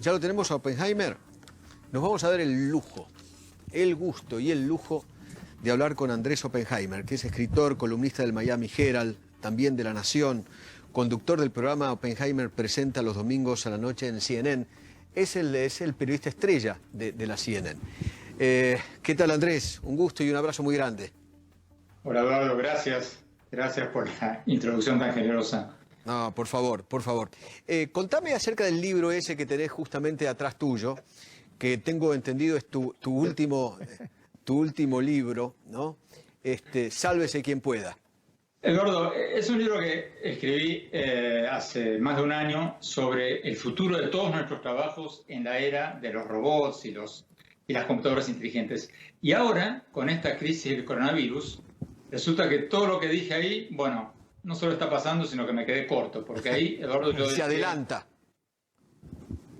Ya lo tenemos a Oppenheimer. Nos vamos a dar el lujo, el gusto y el lujo de hablar con Andrés Oppenheimer, que es escritor, columnista del Miami Herald, también de La Nación, conductor del programa Oppenheimer Presenta los domingos a la noche en CNN. Es el periodista estrella de la CNN. ¿Qué tal, Andrés? Un gusto y un abrazo muy grande. Hola, Eduardo, gracias. Gracias por la introducción tan generosa. No, por favor, por favor. Contame acerca del libro ese que tenés justamente atrás tuyo, que tengo entendido es tu último libro, ¿no? Sálvese quien pueda. Eduardo, es un libro que escribí hace más de un año sobre el futuro de todos nuestros trabajos en la era de los robots y las computadoras inteligentes. Y ahora, con esta crisis del coronavirus, resulta que todo lo que dije ahí, bueno, no solo está pasando, sino que me quedé corto, porque ahí, Eduardo, yo decía... Se adelanta.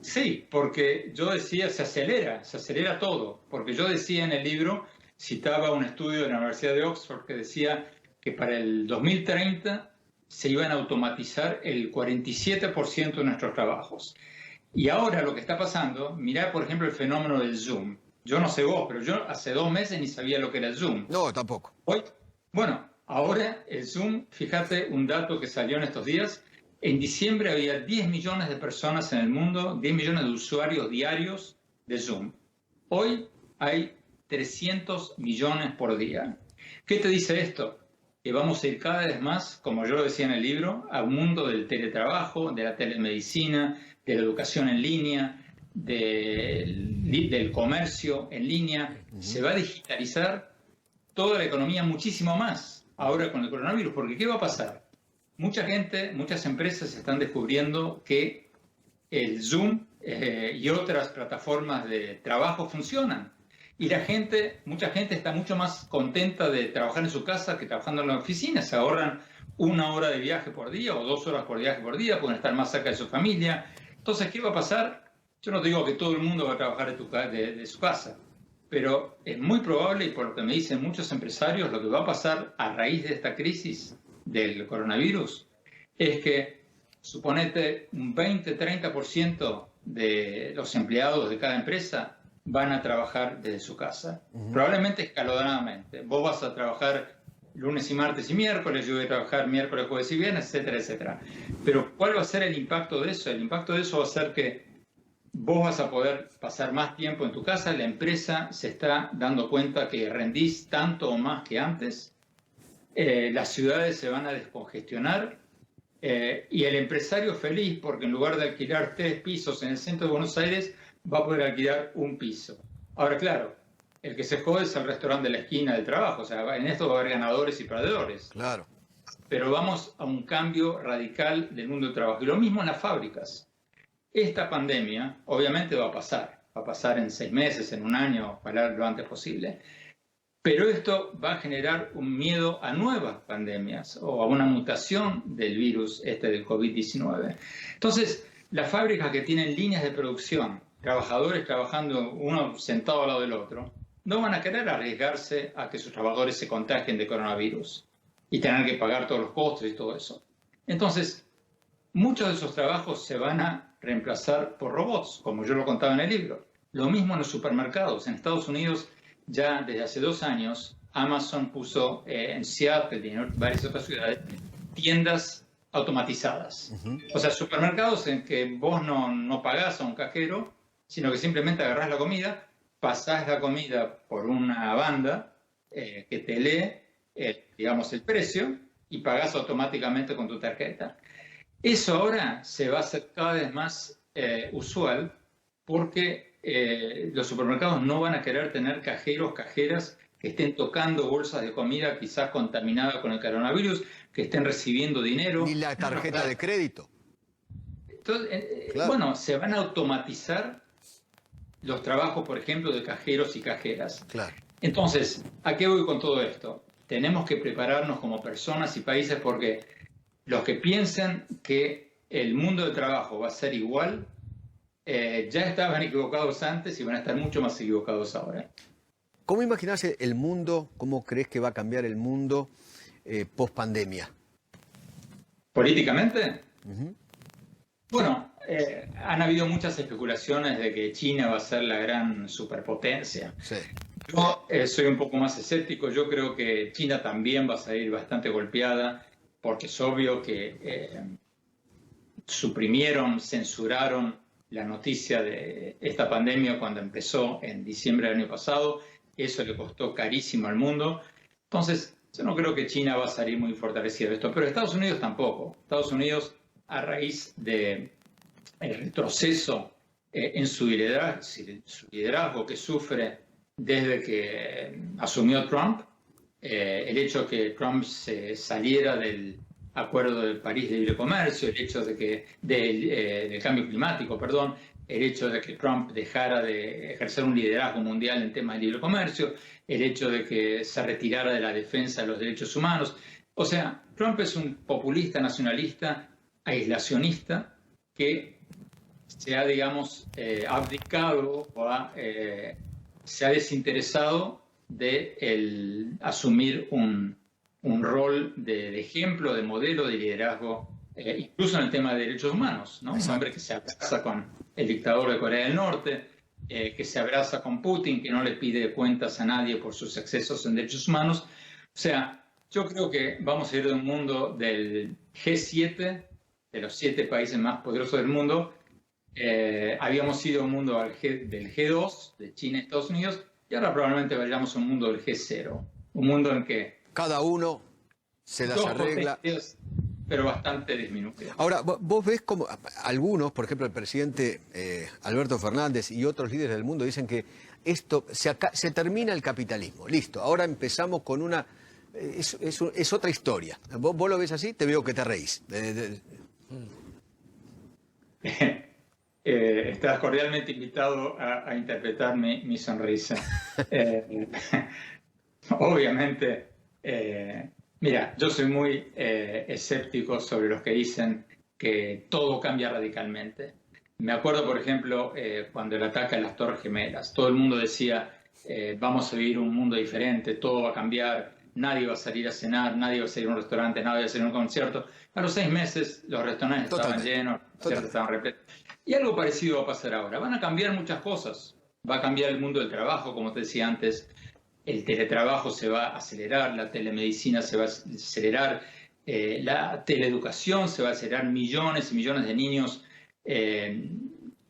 Sí, porque yo decía, se acelera todo, porque yo decía en el libro, citaba un estudio de la Universidad de Oxford que decía que para el 2030 se iban a automatizar el 47% de nuestros trabajos. Y ahora lo que está pasando, mirá por ejemplo el fenómeno del Zoom. Yo no sé vos, pero yo hace 2 meses ni sabía lo que era el Zoom. No, tampoco. Hoy, bueno, ahora el Zoom, fíjate un dato que salió en estos días, en diciembre había 10 millones de personas en el mundo, 10 millones de usuarios diarios de Zoom. Hoy hay 300 millones por día. ¿Qué te dice esto? Que vamos a ir cada vez más, como yo lo decía en el libro, a un mundo del teletrabajo, de la telemedicina, de la educación en línea, del comercio en línea. Se va a digitalizar toda la economía muchísimo más ahora con el coronavirus, porque ¿qué va a pasar? Mucha gente, muchas empresas están descubriendo que el Zoom y otras plataformas de trabajo funcionan. Y mucha gente está mucho más contenta de trabajar en su casa que trabajando en la oficina. Se ahorran 1 hora de viaje por día o 2 horas por viaje por día, pueden estar más cerca de su familia. Entonces, ¿qué va a pasar? Yo no digo que todo el mundo va a trabajar de su casa, pero es muy probable, y por lo que me dicen muchos empresarios, lo que va a pasar a raíz de esta crisis del coronavirus es que, suponete, un 20-30% de los empleados de cada empresa van a trabajar desde su casa, probablemente escalonadamente. Vos vas a trabajar lunes y martes y miércoles, yo voy a trabajar miércoles, jueves y viernes, etcétera, etcétera. Pero ¿cuál va a ser el impacto de eso? El impacto de eso va a ser que vos vas a poder pasar más tiempo en tu casa, la empresa se está dando cuenta que rendís tanto o más que antes, las ciudades se van a descongestionar y el empresario feliz porque en lugar de alquilar 3 pisos en el centro de Buenos Aires va a poder alquilar 1 piso. Ahora, claro, el que se jode es el restaurante de la esquina del trabajo, o sea, en esto va a haber ganadores y perdedores. Claro. Pero vamos a un cambio radical del mundo del trabajo. Y lo mismo en las fábricas. Esta pandemia obviamente va a pasar en 6 meses, en 1 año, ojalá lo antes posible. Pero esto va a generar un miedo a nuevas pandemias o a una mutación del virus del COVID-19. Entonces, las fábricas que tienen líneas de producción, trabajadores trabajando uno sentado al lado del otro, no van a querer arriesgarse a que sus trabajadores se contagien de coronavirus y tener que pagar todos los costos y todo eso. Entonces, muchos de esos trabajos se van a reemplazar por robots, como yo lo contaba en el libro. Lo mismo en los supermercados. En Estados Unidos, ya desde hace 2 años, Amazon puso en Seattle y en varias otras ciudades tiendas automatizadas. O sea, supermercados en que vos no pagás a un cajero, sino que simplemente agarrás la comida, pasás la comida por una banda que te lee, digamos, el precio y pagás automáticamente con tu tarjeta. Eso ahora se va a hacer cada vez más usual porque los supermercados no van a querer tener cajeros, cajeras que estén tocando bolsas de comida quizás contaminadas con el coronavirus, que estén recibiendo dinero. Ni la tarjeta de crédito. Entonces, Claro. bueno, se van a automatizar los trabajos, por ejemplo, de cajeros y cajeras. Claro. Entonces, ¿a qué voy con todo esto? Tenemos que prepararnos como personas y países porque los que piensen que el mundo del trabajo va a ser igual, ya estaban equivocados antes y van a estar mucho más equivocados ahora. ¿Cómo imaginás el mundo, cómo crees que va a cambiar el mundo post pandemia? ¿Políticamente? Bueno, han habido muchas especulaciones de que China va a ser la gran superpotencia. Sí. Yo soy un poco más escéptico. Yo creo que China también va a salir bastante golpeada, porque es obvio que suprimieron, censuraron la noticia de esta pandemia cuando empezó en diciembre del año pasado. Eso le costó carísimo al mundo. Entonces, yo no creo que China va a salir muy fortalecido de esto, pero Estados Unidos tampoco. Estados Unidos, a raíz del retroceso en su liderazgo que sufre desde que asumió Trump, el hecho de que Trump se saliera del Acuerdo de París de Libre Comercio, el hecho de que del cambio climático, perdón, el hecho de que Trump dejara de ejercer un liderazgo mundial en temas de libre comercio, el hecho de que se retirara de la defensa de los derechos humanos. O sea, Trump es un populista, nacionalista, aislacionista, que se ha, digamos, abdicado o se ha desinteresado de asumir un rol de ejemplo, de modelo de liderazgo, incluso en el tema de derechos humanos, ¿no? Un hombre que se abraza con el dictador de Corea del Norte, que se abraza con Putin, que no le pide cuentas a nadie por sus excesos en derechos humanos. O sea, yo creo que vamos a ir de un mundo del G7, de los 7 países más poderosos del mundo. Habíamos ido a un mundo del G2, de China y Estados Unidos, y ahora probablemente vayamos a un mundo del G0, un mundo en que Cada uno se las arregla. Pero bastante disminuidas. Ahora, vos ves como algunos, por ejemplo el presidente Alberto Fernández y otros líderes del mundo dicen que esto se termina el capitalismo, listo, ahora empezamos con una... Es otra historia. ¿Vos lo ves así? Te veo que te reís. Estás cordialmente invitado a interpretar mi sonrisa. Obviamente, mira, yo soy muy escéptico sobre los que dicen que todo cambia radicalmente. Me acuerdo, por ejemplo, cuando el ataque a las Torres Gemelas. Todo el mundo decía, vamos a vivir un mundo diferente, todo va a cambiar, nadie va a salir a cenar, nadie va a salir a un restaurante, nadie va a salir a un concierto. A los 6 meses los restaurantes estaban llenos, los conciertos estaban repletos. Y algo parecido va a pasar ahora. Van a cambiar muchas cosas. Va a cambiar el mundo del trabajo, como te decía antes. El teletrabajo se va a acelerar, la telemedicina se va a acelerar, la teleeducación se va a acelerar. Millones y millones de niños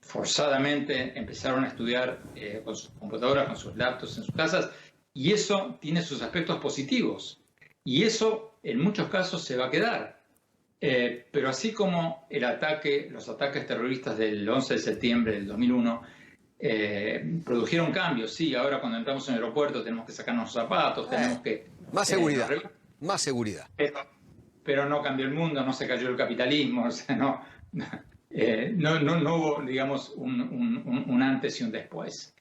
forzadamente empezaron a estudiar con sus computadoras, con sus laptops en sus casas, y eso tiene sus aspectos positivos. Y eso en muchos casos se va a quedar. Pero así como los ataques terroristas del 11 de septiembre del 2001 produjeron cambios, sí, ahora cuando entramos en el aeropuerto tenemos que sacarnos los zapatos, tenemos que... Más seguridad, más seguridad. Pero no cambió el mundo, no se cayó el capitalismo, o sea, no hubo, digamos, un antes y un después.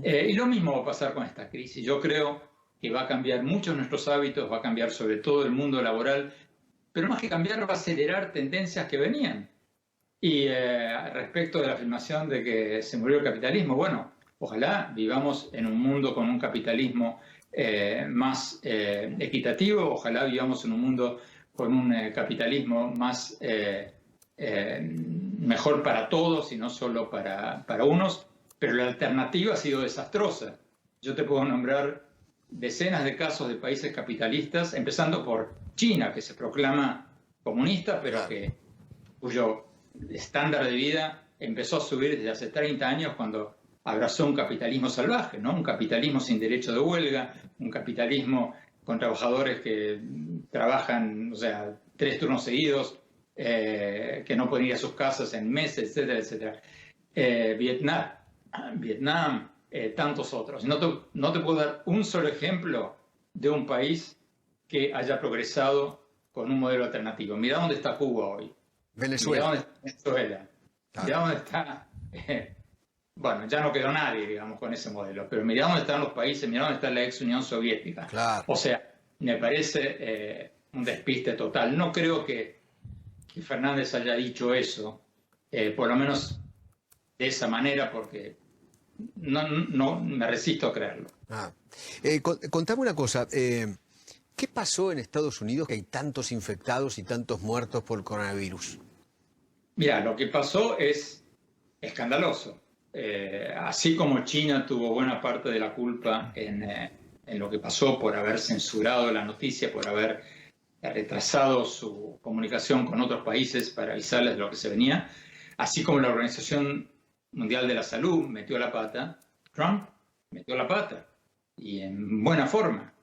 Y lo mismo va a pasar con esta crisis. Yo creo que va a cambiar muchos nuestros hábitos, va a cambiar sobre todo el mundo laboral, pero más que cambiar va a acelerar tendencias que venían. Y respecto de la afirmación de que se murió el capitalismo, bueno, ojalá vivamos en un mundo con un capitalismo más equitativo, ojalá vivamos en un mundo con un capitalismo más mejor para todos y no solo para unos, pero la alternativa ha sido desastrosa. Yo te puedo nombrar decenas de casos de países capitalistas, empezando por China, que se proclama comunista, pero cuyo estándar de vida empezó a subir desde hace 30 años cuando abrazó un capitalismo salvaje, ¿no? Un capitalismo sin derecho de huelga, un capitalismo con trabajadores que trabajan, o sea, 3 turnos seguidos, que no pueden ir a sus casas en meses, etcétera, etcétera. Vietnam, tantos otros. No te puedo dar un solo ejemplo de un país que haya progresado con un modelo alternativo. Mira dónde está Cuba hoy. Venezuela. Mira dónde está Venezuela. Mira dónde está... bueno, ya no quedó nadie, digamos, con ese modelo. Pero mira dónde están los países, mira dónde está la ex Unión Soviética. Claro. O sea, me parece un despiste total. No creo que Fernández haya dicho eso, por lo menos de esa manera, porque no me resisto a creerlo. Contame una cosa. ¿Qué pasó en Estados Unidos que hay tantos infectados y tantos muertos por el coronavirus? Mira, lo que pasó es escandaloso. Así como China tuvo buena parte de la culpa en lo que pasó por haber censurado la noticia, por haber retrasado su comunicación con otros países para avisarles de lo que se venía, así como la Organización Mundial de la Salud metió la pata, Trump metió la pata, y en buena forma,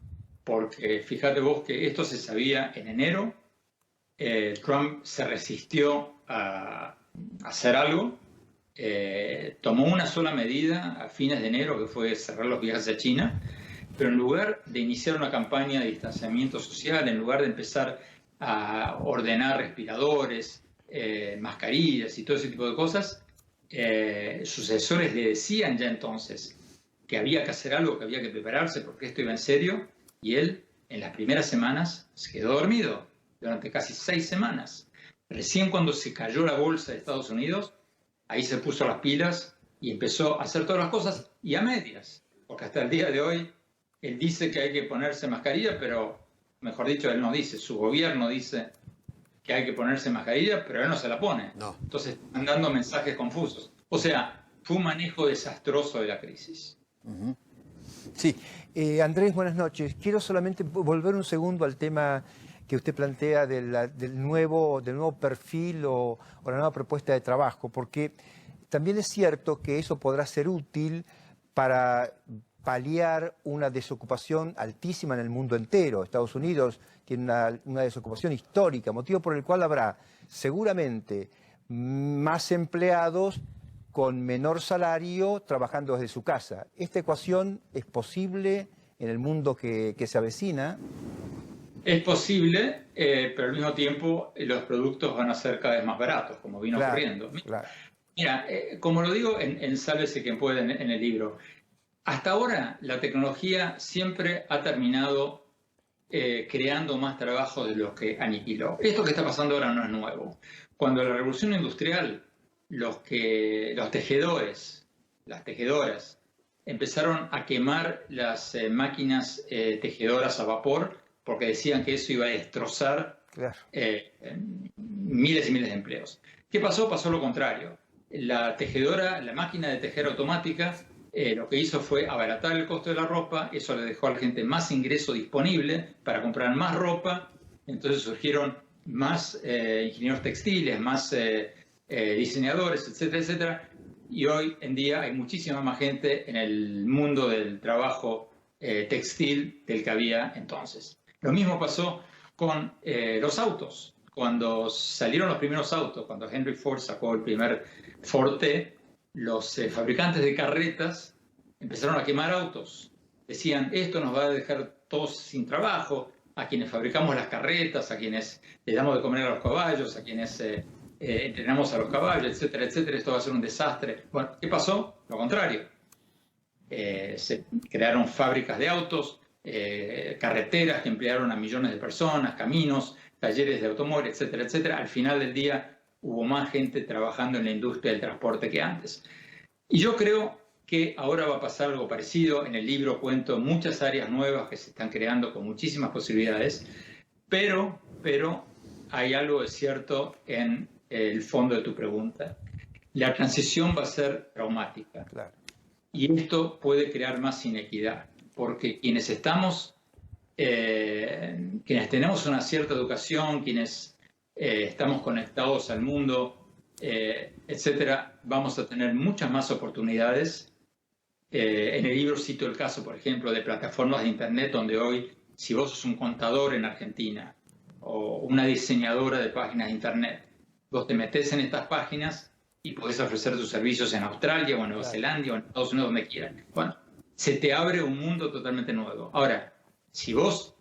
porque fíjate vos que esto se sabía en enero. Trump se resistió a hacer algo, tomó una sola medida a fines de enero, que fue cerrar los viajes a China, pero en lugar de iniciar una campaña de distanciamiento social, en lugar de empezar a ordenar respiradores, mascarillas y todo ese tipo de cosas, sus asesores le decían ya entonces que había que hacer algo, que había que prepararse porque esto iba en serio, y él en las primeras semanas se quedó dormido durante casi 6 semanas. Recién cuando se cayó la bolsa de Estados Unidos, ahí se puso las pilas y empezó a hacer todas las cosas, y a medias, porque hasta el día de hoy él dice que hay que ponerse mascarilla, pero, mejor dicho, él no dice, su gobierno dice que hay que ponerse mascarilla, pero él no se la pone. No. Entonces están dando mensajes confusos. O sea, fue un manejo desastroso de la crisis. Sí. Andrés, buenas noches. Quiero solamente volver un segundo al tema que usted plantea del nuevo perfil o la nueva propuesta de trabajo, porque también es cierto que eso podrá ser útil para paliar una desocupación altísima en el mundo entero. Estados Unidos tiene una desocupación histórica, motivo por el cual habrá seguramente más empleados con menor salario trabajando desde su casa. ¿Esta ecuación es posible en el mundo que se avecina? Es posible, pero al mismo tiempo los productos van a ser cada vez más baratos, como vino ocurriendo. Claro. Mira, como lo digo en Sálvese quien puede en el libro, hasta ahora la tecnología siempre ha terminado creando más trabajo de los que aniquiló. Esto que está pasando ahora no es nuevo. Cuando la revolución industrial, los tejedores, las tejedoras, empezaron a quemar las máquinas tejedoras a vapor porque decían que eso iba a destrozar miles y miles de empleos. ¿Qué pasó? Pasó lo contrario. La tejedora, la máquina de tejer automática, lo que hizo fue abaratar el costo de la ropa, eso le dejó a la gente más ingreso disponible para comprar más ropa, entonces surgieron más ingenieros textiles, más diseñadores, etcétera, etcétera, y hoy en día hay muchísima más gente en el mundo del trabajo textil del que había entonces. Lo mismo pasó con los autos. Cuando salieron los primeros autos, cuando Henry Ford sacó el primer Ford T, los fabricantes de carretas empezaron a quemar autos. Decían, esto nos va a dejar todos sin trabajo, a quienes fabricamos las carretas, a quienes le damos de comer a los caballos, a quienes entrenamos a los caballos, etcétera, etcétera, esto va a ser un desastre. Bueno, ¿qué pasó? Lo contrario. Se crearon fábricas de autos, carreteras que emplearon a millones de personas, caminos, talleres de automóvil, etcétera, etcétera. Al final del día hubo más gente trabajando en la industria del transporte que antes. Y yo creo que ahora va a pasar algo parecido. En el libro cuento muchas áreas nuevas que se están creando con muchísimas posibilidades, pero hay algo de cierto en el fondo de tu pregunta. La transición va a ser traumática. Claro. Y esto puede crear más inequidad, porque quienes tenemos una cierta educación, quienes estamos conectados al mundo, etcétera, vamos a tener muchas más oportunidades. En el libro cito el caso, por ejemplo, de plataformas de Internet donde hoy, si vos sos un contador en Argentina o una diseñadora de páginas de Internet, vos te metés en estas páginas y podés ofrecer tus servicios en Australia o en Nueva Zelanda o en Estados Unidos, donde quieras. Bueno, se te abre un mundo totalmente nuevo. Ahora, si vos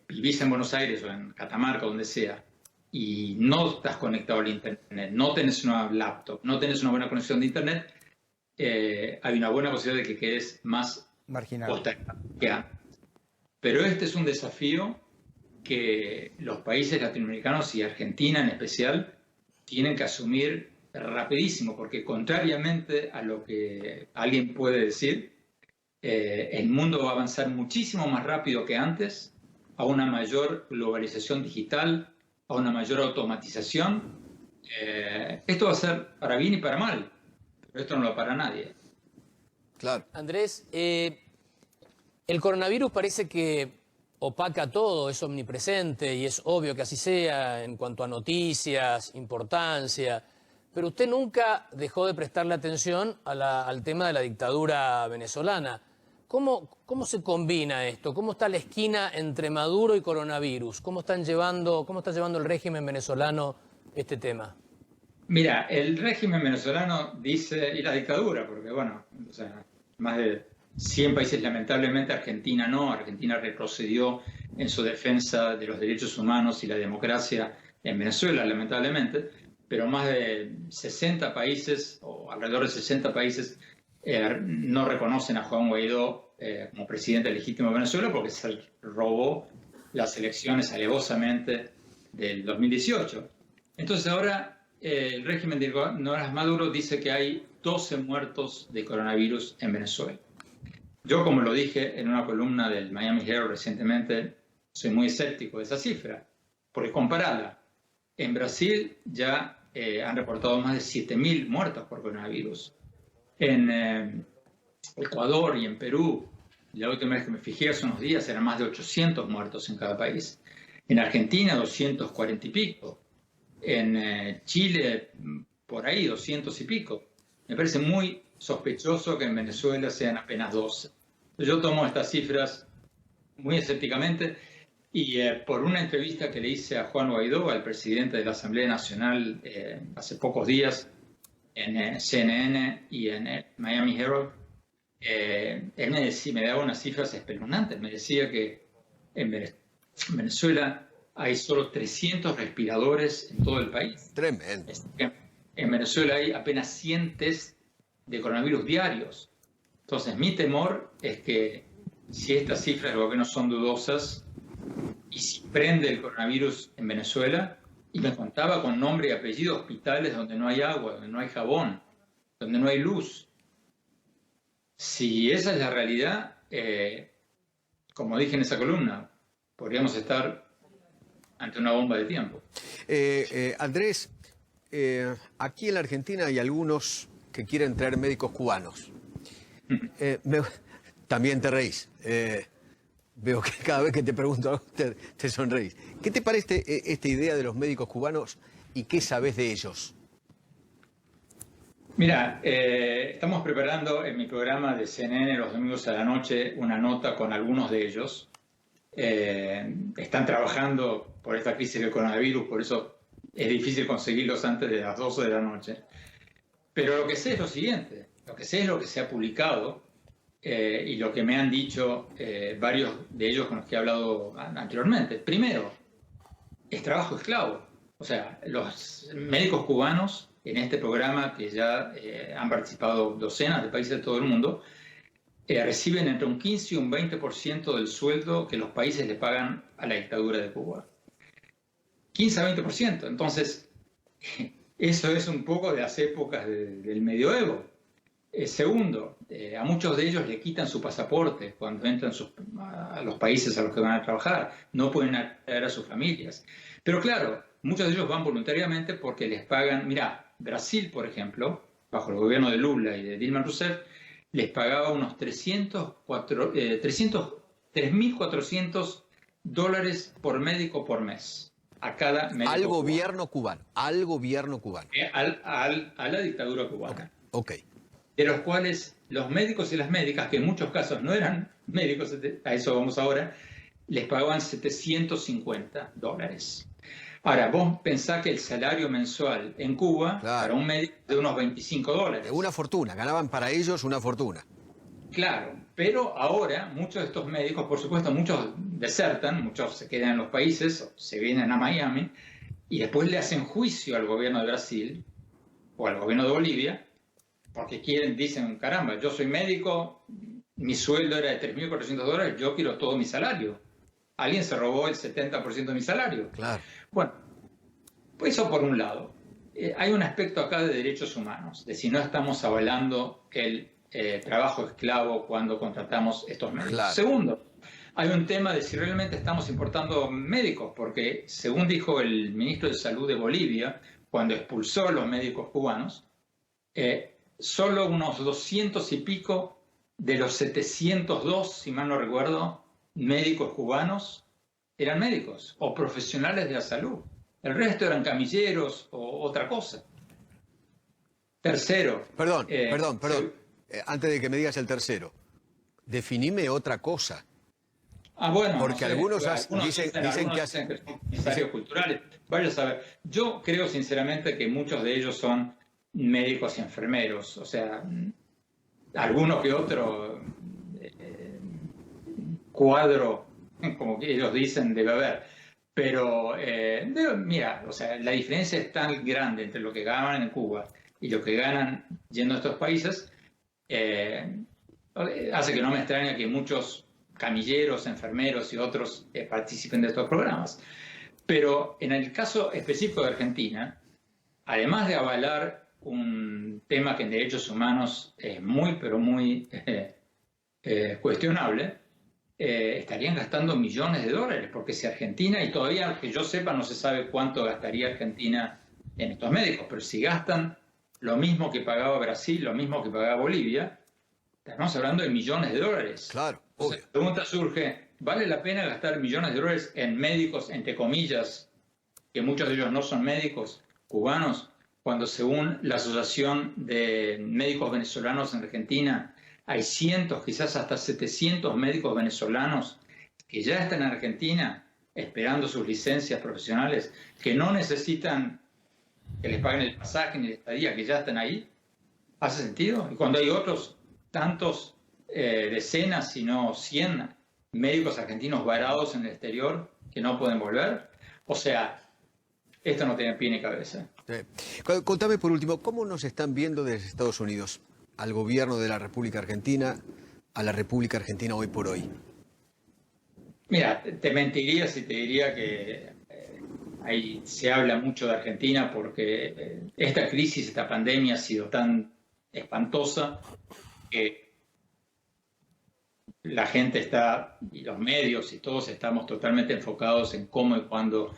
vivís en Buenos Aires o en Catamarca, donde sea, y no estás conectado al Internet, no tenés una laptop, no tenés una buena conexión de Internet, hay una buena posibilidad de que quedes más marginal que antes. Pero este es un desafío que los países latinoamericanos y Argentina en especial tienen que asumir rapidísimo, porque contrariamente a lo que alguien puede decir, el mundo va a avanzar muchísimo más rápido que antes, a una mayor globalización digital, a una mayor automatización, Esto va a ser para bien y para mal, pero esto no lo para nadie. Claro. Andrés, el coronavirus parece que opaca todo, es omnipresente y es obvio que así sea en cuanto a noticias, importancia, pero usted nunca dejó de prestarle atención al tema de la dictadura venezolana. ¿Cómo se combina esto? ¿Cómo está la esquina entre Maduro y coronavirus? ¿Cómo está llevando el régimen venezolano este tema? Mira, el régimen venezolano dice, y la dictadura, porque bueno, o sea, más de 100 países, lamentablemente Argentina no, Argentina retrocedió en su defensa de los derechos humanos y la democracia en Venezuela, lamentablemente, pero más de 60 países, o alrededor de 60 países, no reconocen a Juan Guaidó como presidente legítimo de Venezuela porque se robó las elecciones alevosamente del 2018. Entonces ahora el régimen de Nicolás Maduro dice que hay 12 muertos de coronavirus en Venezuela. Yo, como lo dije en una columna del Miami Herald recientemente, soy muy escéptico de esa cifra, porque comparada, en Brasil ya han reportado más de 7.000 muertos por coronavirus. En Ecuador y en Perú, la última vez que me fijé hace unos días, eran más de 800 muertos en cada país. En Argentina, 240 y pico. En Chile, por ahí, 200 y pico. Me parece muy sospechoso que en Venezuela sean apenas 12. Yo tomo estas cifras muy escépticamente y por una entrevista que le hice a Juan Guaidó, al presidente de la Asamblea Nacional, hace pocos días, en CNN y en Miami Herald, él me daba unas cifras espeluznantes. Me decía que en Venezuela hay solo 300 respiradores en todo el país. Tremendo. En Venezuela hay apenas 100 test de coronavirus diarios. Entonces, mi temor es que si estas cifras del gobierno son dudosas y si prende el coronavirus en Venezuela, y me contaba con nombre y apellido hospitales donde no hay agua, donde no hay jabón, donde no hay luz. Si esa es la realidad, como dije en esa columna, podríamos estar ante una bomba de tiempo. Andrés, aquí en la Argentina hay algunos que quieren traer médicos cubanos. También te reís. Veo que cada vez que te pregunto algo te sonreís. ¿Qué te parece esta idea de los médicos cubanos y qué sabes de ellos? Mira, estamos preparando en mi programa de CNN los domingos a la noche una nota con algunos de ellos. Están trabajando por esta crisis del coronavirus, por eso es difícil conseguirlos antes de las 12 de la noche. Pero lo que sé es lo siguiente, lo que sé es lo que se ha publicado y lo que me han dicho varios de ellos con los que he hablado anteriormente. Primero, es trabajo esclavo. O sea, los médicos cubanos en este programa, que ya han participado docenas de países de todo el mundo, reciben entre un 15 y un 20% del sueldo que los países le pagan a la dictadura de Cuba. 15 a 20%. Entonces, eso es un poco de las épocas del medioevo. Segundo, a muchos de ellos le quitan su pasaporte cuando entran a los países a los que van a trabajar. No pueden atraer a sus familias. Pero claro, muchos de ellos van voluntariamente porque les pagan. Mirá, Brasil, por ejemplo, bajo el gobierno de Lula y de Dilma Rousseff, les pagaba unos $3.400 por médico por mes. A cada médico al gobierno cubano. Al gobierno cubano. A la dictadura cubana. Ok. De los cuales los médicos y las médicas, que en muchos casos no eran médicos, a eso vamos ahora, les pagaban $750. Ahora, vos pensás que el salario mensual en Cuba, claro, para un médico, es de unos $25. Una fortuna, ganaban para ellos una fortuna. Claro, pero ahora muchos de estos médicos, por supuesto, muchos desertan, muchos se quedan en los países, se vienen a Miami, y después le hacen juicio al gobierno de Brasil o al gobierno de Bolivia, porque dicen, caramba, yo soy médico, mi sueldo era de $3.400, yo quiero todo mi salario. Alguien se robó el 70% de mi salario. Claro. Bueno, pues eso por un lado. Hay un aspecto acá de derechos humanos, de si no estamos avalando el trabajo esclavo cuando contratamos estos médicos. Claro. Segundo, hay un tema de si realmente estamos importando médicos, porque según dijo el ministro de Salud de Bolivia, cuando expulsó a los médicos cubanos, solo unos 200 y pico de los 702, si mal no recuerdo, médicos cubanos eran médicos o profesionales de la salud. El resto eran camilleros o otra cosa. Tercero. Perdón. Antes de que me digas el tercero, definime otra cosa. Bueno, porque no sé, algunos dicen que son comisarios culturales. Vaya a saber. Yo creo sinceramente que muchos de ellos son médicos y enfermeros. O sea, alguno que otro cuadro, como que ellos dicen, debe haber. Pero, mira, o sea, la diferencia es tan grande entre lo que ganan en Cuba y lo que ganan yendo a estos países, hace que no me extraña que muchos camilleros, enfermeros y otros participen de estos programas. Pero en el caso específico de Argentina, además de avalar un tema que en derechos humanos es muy, pero muy cuestionable, estarían gastando millones de dólares, porque si Argentina, y todavía que yo sepa no se sabe cuánto gastaría Argentina en estos médicos, pero si gastan lo mismo que pagaba Brasil, lo mismo que pagaba Bolivia, estamos hablando de millones de dólares. Claro, obvio. La pregunta surge, ¿vale la pena gastar millones de dólares en médicos, entre comillas, que muchos de ellos no son médicos cubanos, cuando según la Asociación de Médicos Venezolanos en Argentina hay cientos, quizás hasta 700 médicos venezolanos que ya están en Argentina esperando sus licencias profesionales, que no necesitan que les paguen el pasaje ni la estadía, que ya están ahí? ¿Hace sentido? Y cuando hay otros tantos, decenas, si no 100 médicos argentinos varados en el exterior que no pueden volver. O sea, esto no tiene pie ni cabeza. Contame por último, ¿cómo nos están viendo desde Estados Unidos al gobierno de la República Argentina, a la República Argentina hoy por hoy? Mira, te mentiría si te diría que ahí se habla mucho de Argentina porque esta crisis, esta pandemia ha sido tan espantosa que la gente está, y los medios y todos estamos totalmente enfocados en cómo y cuándo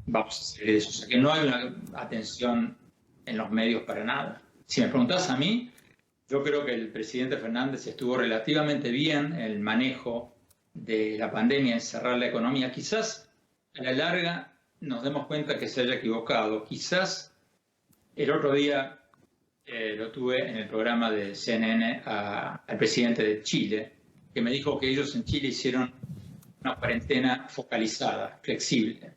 vamos a salir de eso. O sea que no hay una atención en los medios para nada. Si me preguntás a mí, yo creo que el presidente Fernández estuvo relativamente bien en el manejo de la pandemia, en cerrar la economía. Quizás a la larga nos demos cuenta que se haya equivocado. Quizás el otro día lo tuve en el programa de CNN al presidente de Chile, que me dijo que ellos en Chile hicieron una cuarentena focalizada, flexible,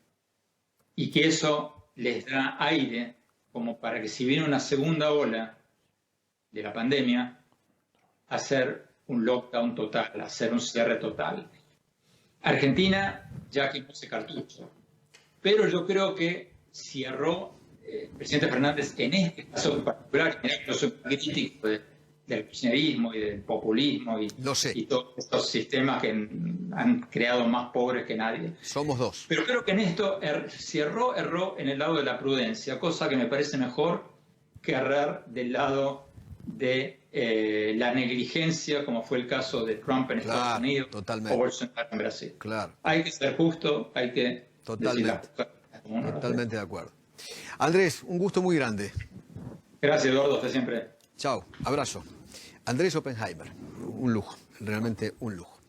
y que eso les da aire como para que si viene una segunda ola de la pandemia, hacer un lockdown total, hacer un cierre total. Argentina ya quemó ese cartucho, pero yo creo que cerró el presidente Fernández en este caso en particular. Yo soy crítico del kirchnerismo y del populismo y todos estos sistemas que han creado más pobres que nadie. Somos dos. Pero creo que en esto erró en el lado de la prudencia, cosa que me parece mejor que errar del lado de la negligencia, como fue el caso de Trump en Estados Unidos o Bolsonaro en Brasil. Claro. Hay que ser justo, hay que Totalmente de acuerdo. Andrés, un gusto muy grande. Gracias, Eduardo, hasta siempre. Chao, abrazo. Andrés Oppenheimer, un lujo, realmente un lujo.